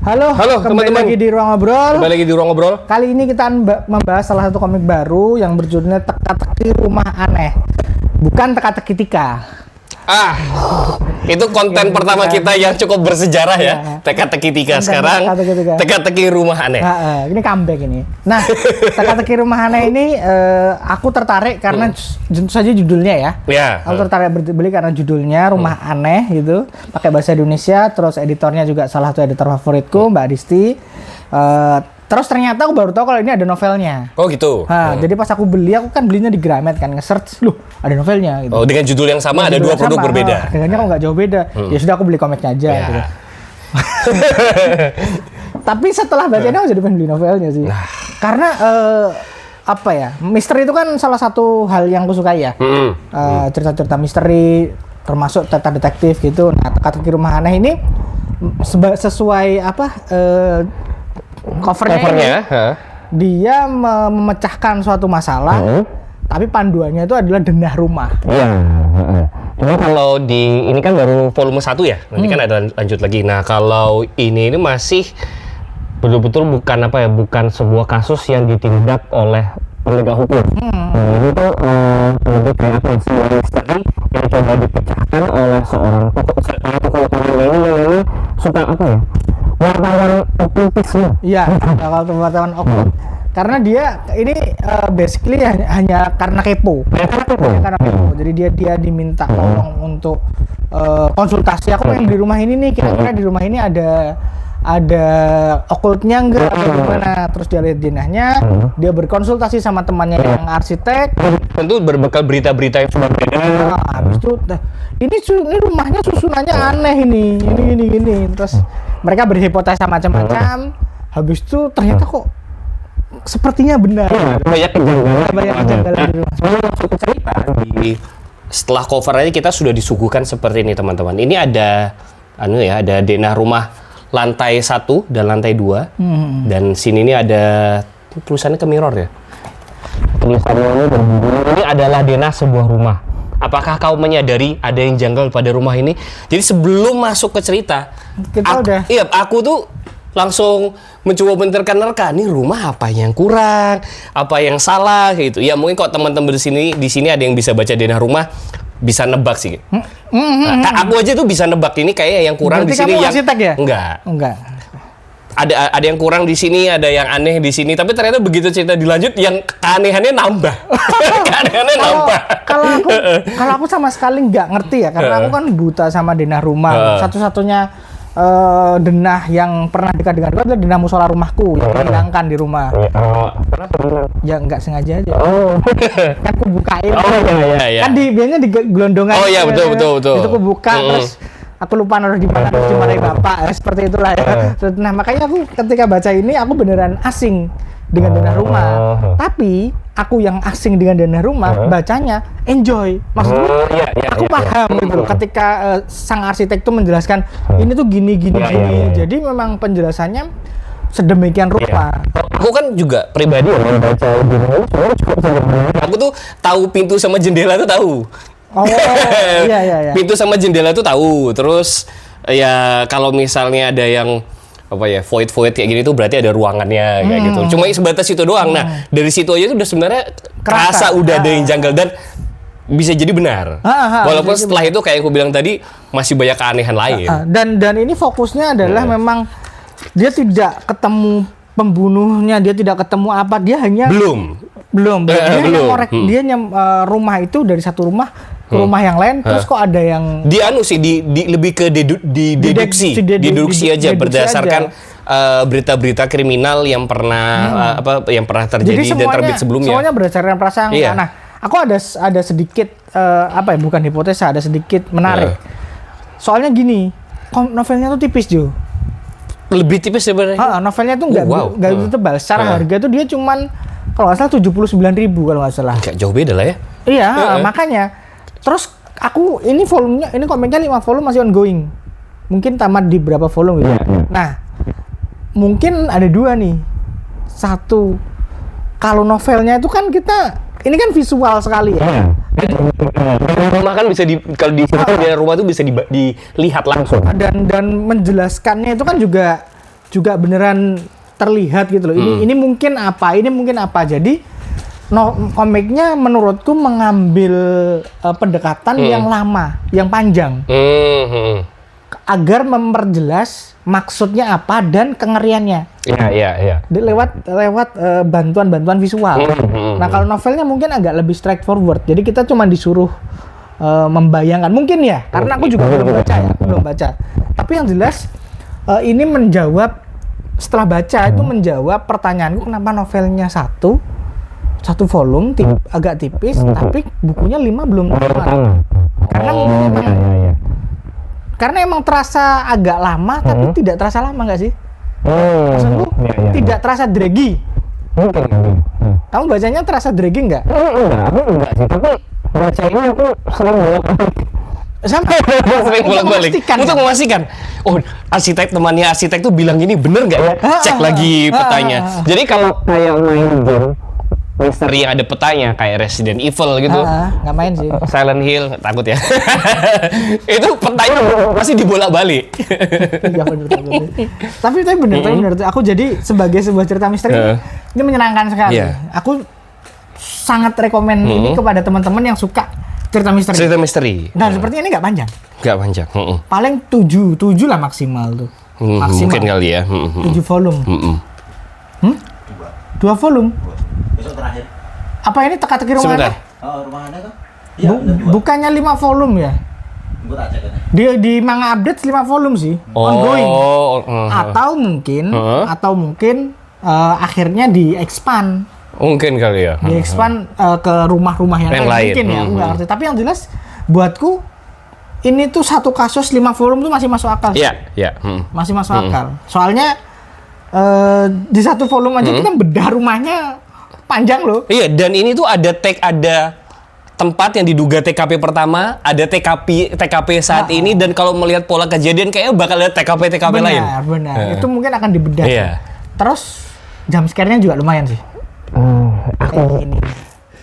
Halo kembali teman-teman. lagi di Ruang Ngobrol. Kembali lagi di Ruang Ngobrol. Kali ini kita membahas salah satu komik baru yang berjudulnya Teka-teki Rumah Aneh. Bukan Teka-teki Tika. Itu konten pertama kita yang cukup bersejarah ya. Teka-teki Tika. Sekarang Teka-teki Rumah Aneh. Ini comeback ini. Nah, Teka-teki Rumah Aneh ini aku tertarik karena tentu saja judulnya ya. Aku tertarik beli karena judulnya Rumah Aneh gitu. Pakai bahasa Indonesia, terus editornya juga salah satu editor favoritku, Mbak Adisti. Terus ternyata aku baru tahu kalau ini ada novelnya. Oh gitu. Jadi pas aku beli, aku kan belinya di Gramet kan, nge-search, loh ada novelnya gitu. Oh, dengan judul yang sama ada dua produk berbeda. Harganya kok nggak jauh beda. Ya sudah aku beli komiknya aja gitu. Tapi setelah baca ini aku jadi pengen beli novelnya sih. Karena apa ya? Misteri itu kan salah satu hal yang aku sukai ya. Cerita-cerita misteri termasuk cerita detektif gitu. Nah, Teka-teki Rumah Aneh ini sesuai apa covernya dia memecahkan suatu masalah, tapi panduannya itu adalah denah rumah. Cuma kalau di ini kan baru volume 1 ya, nanti kan ada lanjut lagi. Nah kalau ini masih betul-betul bukan sebuah kasus yang ditindak oleh penegak hukum. Ini tuh lebih kayak apa? Sebuah misteri yang coba dipecahkan oleh seorang tokoh ini suka apa ya? Wartawan okkultisme. Iya, kalau wartawan okkult. Karena dia ini basically hanya karena kepo. Karena kepo. Jadi dia diminta tolong untuk konsultasi. Aku pengen di rumah ini nih, kira-kira di rumah ini ada okultnya enggak atau gimana. Terus dia lihat denahnya, dia berkonsultasi sama temannya yang arsitek. Tentu berbekal berita-berita yang sudah beredar. Habis itu ini rumahnya susunannya aneh ini. Terus mereka berhipotesa macam-macam. Habis itu ternyata kok sepertinya benar. Banyak kejanggalan di rumah. Masuk ke cerita setelah covernya kita sudah disuguhkan seperti ini teman-teman. Ini ada ada denah rumah lantai 1 dan lantai 2. Dan sini ini ada tulisannya ke mirror ya. Tulisannya ini adalah denah sebuah rumah. Apakah kau menyadari ada yang janggal pada rumah ini? Jadi sebelum masuk ke cerita, aku tuh langsung mencoba menerka-nerka, nih rumah apa yang kurang, apa yang salah gitu. Ya mungkin kok teman-teman di sini ada yang bisa baca denah rumah, bisa nebak sih. Aku aja tuh bisa nebak ini kayak yang kurang. Berarti di sini kamu yang arsitek ya? Enggak. Ada yang kurang di sini, ada yang aneh di sini. Tapi ternyata begitu cerita dilanjut, yang keanehannya nambah. Kalau aku sama sekali nggak ngerti ya, karena aku kan buta sama denah rumah. Satu-satunya denah yang pernah dekat dengan aku adalah denah musola rumahku yang dihilangkan di rumah. Ya nggak sengaja aja. Kan aku bukain. Kan biasanya di gelondongan. Betul. Itu aku buka terus. Aku lupa naruh di mana, terus dimarahi bapak, seperti itulah ya. Nah makanya aku ketika baca ini aku beneran asing dengan denah rumah. Tapi aku yang asing dengan denah rumah bacanya enjoy. Maksudku aku paham gitu loh. Ketika sang arsitek itu menjelaskan ini tuh gini. Jadi memang penjelasannya sedemikian rupa. Aku kan juga pribadi yang baca denah rumah cukup sederhana. Aku tuh tahu pintu sama jendela tuh tahu. Iya. Pintu sama jendela tuh tahu. Terus ya kalau misalnya ada yang void kayak gini tuh berarti ada ruangannya kayak gitu. Cuma sebatas itu doang. Nah, dari situ aja tuh udah sebenarnya kerasa udah ada yang janggal dan bisa jadi benar. Walaupun setelah itu kayak aku bilang tadi masih banyak keanehan lain. Dan ini fokusnya adalah memang dia tidak ketemu pembunuhnya, dia tidak ketemu apa, dia hanya belum. Dia rumah itu dari satu rumah ke rumah yang lain, terus kok ada yang lebih ke deduksi aja berdasarkan berita-berita kriminal yang pernah terjadi dan terbit sebelumnya. Semuanya berdasarkan prasangka. Nah, aku ada sedikit bukan hipotesa, ada sedikit menarik. Soalnya gini, novelnya tuh tipis, Jo. Lebih tipis sebenarnya. Novelnya tuh nggak begitu tebal. Secara harga tuh dia cuman kalau nggak salah 79.000 kalau nggak salah. Nggak jauh beda lah ya. Iya, makanya. Terus aku ini komiknya 5 volume masih ongoing. Mungkin tamat di berapa volume gitu. Nah, mungkin ada 2 nih. 1, kalau novelnya itu kan ini kan visual sekali ya. Rumah kan bisa kalau di rumah tuh bisa dilihat langsung. Dan menjelaskannya itu kan juga juga beneran terlihat gitu loh. Ini mungkin apa? Ini mungkin apa? Jadi komiknya menurutku mengambil pendekatan yang lama, yang panjang. Agar memperjelas maksudnya apa dan kengeriannya. Iya. Lewat bantuan-bantuan visual. Nah, kalau novelnya mungkin agak lebih straightforward. Jadi kita cuma disuruh membayangkan. Mungkin ya, karena aku juga belum baca. Tapi yang jelas ini menjawab, setelah baca itu menjawab pertanyaanku kenapa novelnya satu volume agak tipis, tapi bukunya 5 belum tamat. Karena karena emang terasa agak lama, tapi tidak terasa lama nggak sih? Maksudku tidak terasa draggy. Kamu bacanya terasa draggy nggak? Enggak sih, tapi baca ini aku sering bolak-balik. Sampai sering bolak-balik untuk memastikan. Oh, temannya arsitek tuh bilang ini bener nggak ya? Cek lagi petanya. Jadi kalau kayak main game misteri yang ada petanya kayak Resident Evil gitu. Nggak main sih. Silent Hill, takut ya. Itu petanya masih dibolak-balik. Iya bener. Tapi bener. Aku jadi sebagai sebuah cerita misteri ini menyenangkan sekali. Aku sangat rekomen ini kepada teman-teman yang suka cerita misteri. Dan sepertinya ini nggak panjang. Paling 7 lah maksimal tuh. Mungkin kali ya. 7 volume. 2 volume. Besok terakhir. Apa ini teka-teki rumah Anda? Oh, rumah Anda kan? Iya, bukannya 5 volume ya? Gua tak cek kan. Di manga update 5 volume sih. Ongoing. Atau mungkin akhirnya di-expand. Mungkin kali ya. Di-expand ke rumah-rumah yang lain. Mungkin ya, aku nggak ngerti. Tapi yang jelas buatku ini tuh satu kasus 5 volume tuh masih masuk akal. Iya. Masih masuk akal. Soalnya di satu volume aja kita bedah rumahnya panjang loh. Iya, dan ini tuh ada tempat yang diduga TKP pertama, ada TKP saat ini, dan kalau melihat pola kejadian kayaknya bakal ada TKP lain. Benar. Itu mungkin akan dibedah. Iya. Terus jump scare-nya juga lumayan sih.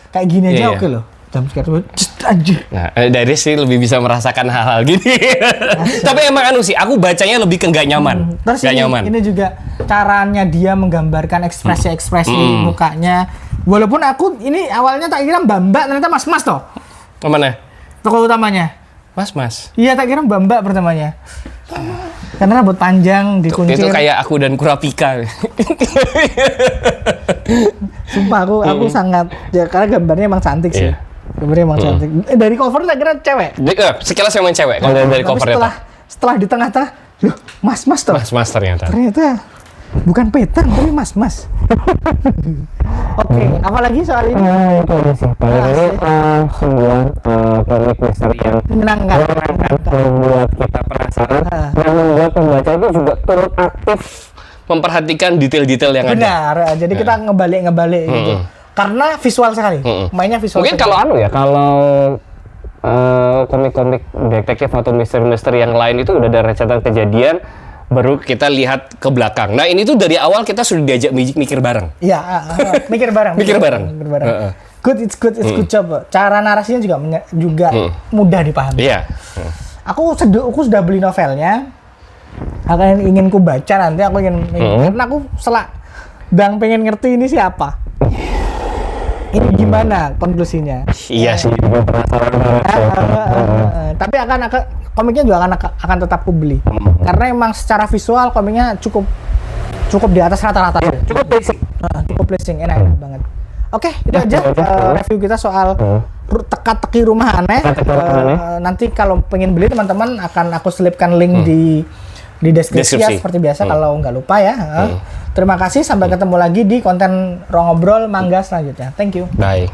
Kayak gini aja oke loh. Jump scare anjir. Nah, dari sih lebih bisa merasakan hal-hal gini. Tapi emang aku bacanya lebih ke nggak nyaman. Terus ini juga caranya dia menggambarkan ekspresi mukanya. Walaupun aku ini awalnya tak kira Mbak, ternyata Mas toh. Kemana? Tokoh utamanya. Mas. Iya, tak kira Mbak pertamanya. Karena rambut panjang dikuncir. Itu kayak aku dan Kurapika. Sumpah aku sangat ya, karena gambarnya emang cantik sih. Gambarnya emang cantik. Dari cover tak kira cewek. Sekilas memang cewek kalau dari covernya. Setelah di tengah-tengah, loh, Mas toh. Mas ternyata. Bukan Peter, tapi Mas. Oke, apalagi soal ini? Itu aja sih. Paling ini sebuah komik misteri yang menyenangkan, membuat kita penasaran dan membuat pembaca itu juga turut aktif memperhatikan detail-detail yang ada. Benar, jadi kita ngebalik gitu. Karena visual sekali, mainnya visual. Mungkin sekali. kalau komik-komik detektif atau misteri-misteri yang lain itu udah ada rentetan kejadian, baru kita lihat ke belakang. Nah, ini tuh dari awal kita sudah diajak mikir bareng. Iya, mikir bareng. It's good job. Cara narasinya juga mudah dipahami. Iya. Aku sudah beli novelnya. Ingin ku baca nanti. Aku ingin karena aku pengen ngerti ini siapa. Ini gimana konklusinya? Iya sih, penasaran banget. Tapi komiknya juga akan tetap ku beli. Karena emang secara visual komiknya cukup di atas rata-rata. Cukup basic. Cukup pleasing, enak banget. Oke, itu aja review kita soal teka-teki rumah aneh. Nanti kalau pengen beli teman-teman akan aku selipkan link di deskripsi ya, seperti biasa kalau nggak lupa ya. Terima kasih, sampai ketemu lagi di konten Ngobrol Mangga selanjutnya. Thank you. Bye.